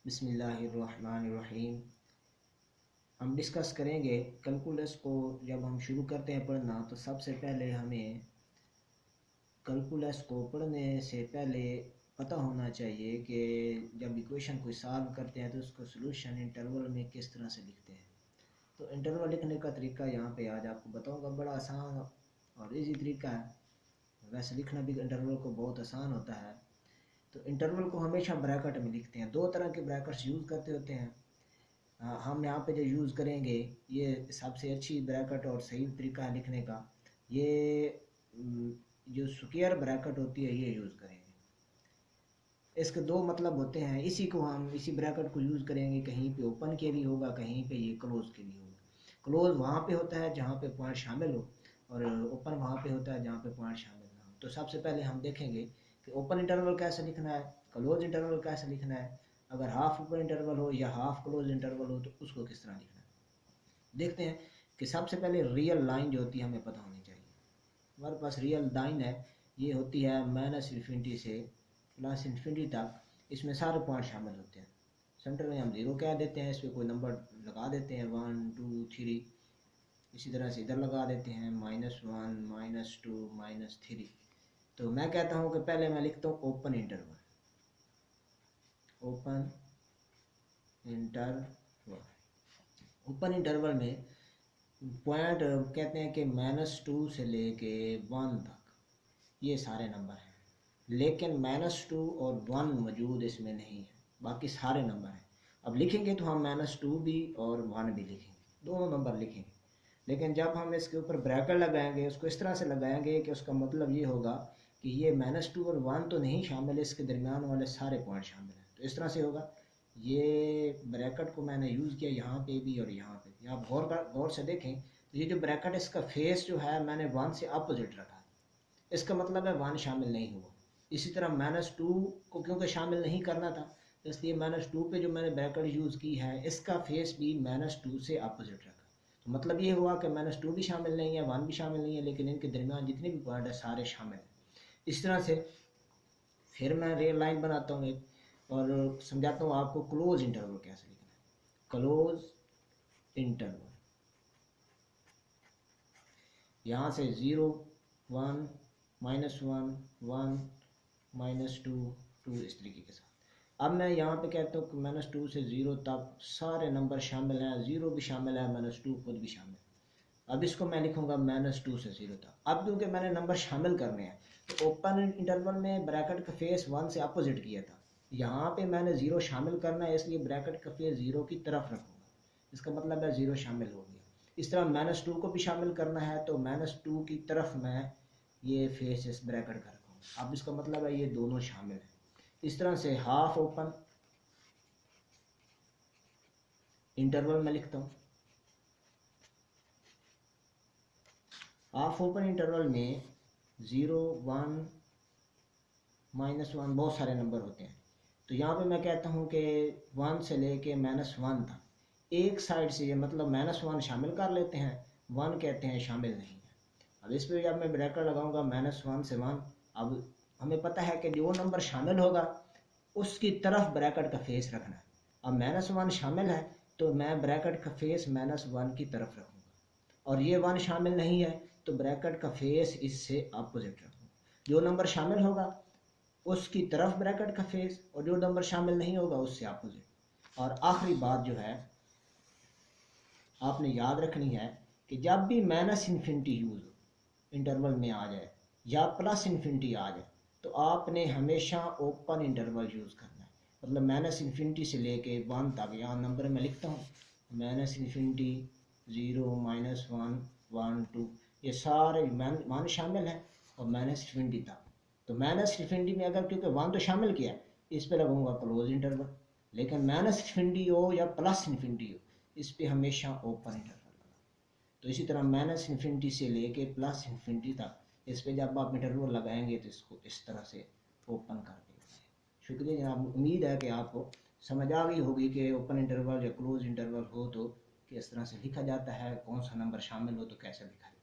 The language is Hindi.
बिस्मिल्लाहिर्रहमानिर्रहीम। हम डिस्कस करेंगे कैलकुलस को। जब हम शुरू करते हैं पढ़ना तो सबसे पहले हमें कैलकुलस को पढ़ने से पहले पता होना चाहिए कि जब इक्वेशन को सॉल्व करते हैं तो उसको सॉल्यूशन इंटरवल में किस तरह से लिखते हैं। तो इंटरवल लिखने का तरीका यहाँ पे आज आपको बताऊँगा। बड़ा आसान और इजी तरीका है। वैसे लिखना भी इंटरवल को बहुत आसान होता है। तो इंटरवल को हमेशा ब्रैकेट में लिखते हैं। दो तरह के ब्रैकेट्स यूज़ करते होते हैं। हम यहाँ पे जो यूज़ करेंगे ये सबसे अच्छी ब्रैकेट और सही तरीका है लिखने का। ये जो स्क्वायर ब्रैकेट होती है ये यूज़ करेंगे। इसके दो मतलब होते हैं। इसी ब्रैकेट को यूज़ करेंगे। कहीं पे ओपन के लिए होगा, कहीं पे ये क्लोज के लिए होगा। क्लोज वहाँ पे होता है जहाँ पे पॉइंट शामिल हो, और ओपन वहाँ पे होता है जहाँ पे पॉइंट शामिल ना हो। तो सबसे पहले हम देखेंगे कि ओपन इंटरवल कैसे लिखना है, क्लोज इंटरवल कैसे लिखना है। अगर हाफ ओपन इंटरवल हो या हाफ क्लोज इंटरवल हो तो उसको किस तरह लिखना है। देखते हैं कि सबसे पहले रियल लाइन जो होती है हमें पता होनी चाहिए। हमारे पास रियल लाइन है, ये होती है -∞ से +∞ तक। इसमें सारे पॉइंट शामिल होते हैं। सेंटर में हम 0 कह देते हैं, इस पर कोई नंबर लगा देते हैं 1 2 3। इसी तरह से इधर लगा देते हैं -1 -2 -3। तो मैं कहता हूँ कि पहले मैं लिखता हूँ ओपन इंटरवल। ओपन इंटरवल में पॉइंट कहते हैं कि -2 से लेके 1 तक ये सारे नंबर हैं, लेकिन -2 और 1 मौजूद इसमें नहीं है, बाकी सारे नंबर हैं। अब लिखेंगे तो हम -2 भी और 1 भी लिखेंगे, दोनों नंबर लिखेंगे। लेकिन जब हम इसके ऊपर ब्रैकेट लगाएंगे उसको इस तरह से लगाएंगे कि उसका मतलब ये होगा कि ये -2 और 1 तो नहीं शामिल, इसके दरमियान वाले सारे पॉइंट शामिल हैं। तो इस तरह से होगा। ये ब्रैकेट को मैंने यूज़ किया यहाँ पे भी और यहाँ पे भी। आप गौर से देखें तो ये जो ब्रैकेट इसका फेस जो है मैंने 1 से अपोजिट रखा है। इसका मतलब है 1 शामिल नहीं हुआ। इसी तरह -2 को क्योंकि शामिल नहीं करना था, इसलिए -2 पे जो मैंने ब्रैकेट यूज़ की है इसका फेस भी -2 से अपोजिट रखा। तो मतलब ये हुआ कि -2 भी शामिल नहीं है, 1 भी शामिल नहीं है, लेकिन इनके दरमियान जितने भी पॉइंट है सारे शामिल हैं। इस तरह से फिर मैं रियल लाइन बनाता हूँ एक और समझाता हूँ आपको क्लोज इंटरवल कैसे लिखना है। क्लोज इंटरवल यहाँ से 0 1 -1 1 -2 2 इस तरीके के साथ। अब मैं यहाँ पे कहता हूँ कि -2 से 0 तक सारे नंबर शामिल हैं, 0 भी शामिल है, -2 खुद भी शामिल है। अब इसको मैं लिखूंगा -2 से 0 तक। अब क्योंकि मैंने नंबर शामिल करने हैं तो ओपन इंटरवल में ब्रैकेट का फेस 1 से अपोजिट किया था, यहाँ पे मैंने 0 शामिल करना है, इसलिए ब्रैकेट का फेस 0 की तरफ रखूँगा। इसका मतलब है 0 शामिल हो गया। इस तरह -2 को भी शामिल करना है तो -2 की तरफ मैं ये फेस इस ब्रैकेट का रखूँगा। अब इसका मतलब है ये दोनों शामिल हैं। इस तरह से हाफ ओपन इंटरवल में लिखता हूँ। हाफ ओपन इंटरवल में 0 1 -1 बहुत सारे नंबर होते हैं। तो यहाँ पे मैं कहता हूँ कि 1 से लेके -1 तक एक साइड से, ये मतलब -1 शामिल कर लेते हैं, 1 कहते हैं शामिल नहीं है। अब इस पर जब मैं ब्रैकेट लगाऊंगा -1 से 1, अब हमें पता है कि जो नंबर शामिल होगा उसकी तरफ ब्रैकेट का फेस रखना है। अब -1 शामिल है तो मैं ब्रैकेट का फेस -1 की तरफ रखूँगा, और ये 1 शामिल नहीं है तो ब्रैकेट का फेस इससे अपोजिट रखूँगा। जो नंबर शामिल होगा उसकी तरफ ब्रैकेट का फेस, और जो नंबर शामिल नहीं होगा उससे अपोजिट। और आखिरी बात जो है आपने याद रखनी है कि जब भी -∞ यूज़ इंटरवल में आ जाए या +∞ आ जाए तो आपने हमेशा ओपन इंटरवल यूज़ करना है। मतलब -∞ से लेके 1 तक, यहाँ नंबर में लिखता हूँ -∞ 0 -1 1 2, ये सारे मान शामिल हैं, और -∞ तक। तो -∞ में अगर क्योंकि 1 तो शामिल किया है इस पे लगूंगा क्लोज इंटरवल, लेकिन -∞ हो या +∞ हो इस पे हमेशा ओपन इंटरवल लगा। तो इसी तरह -∞ से लेके +∞ तक इस पे जब आप इंटरवल लगाएंगे तो इसको इस तरह से ओपन कर देंगे। शुक्रिया जनाब। उम्मीद है कि आपको समझ आ गई होगी कि ओपन इंटरवल या क्लोज इंटरवल हो तो किस तरह से लिखा जाता है, कौन सा नंबर शामिल हो तो कैसे लिखा जाता है।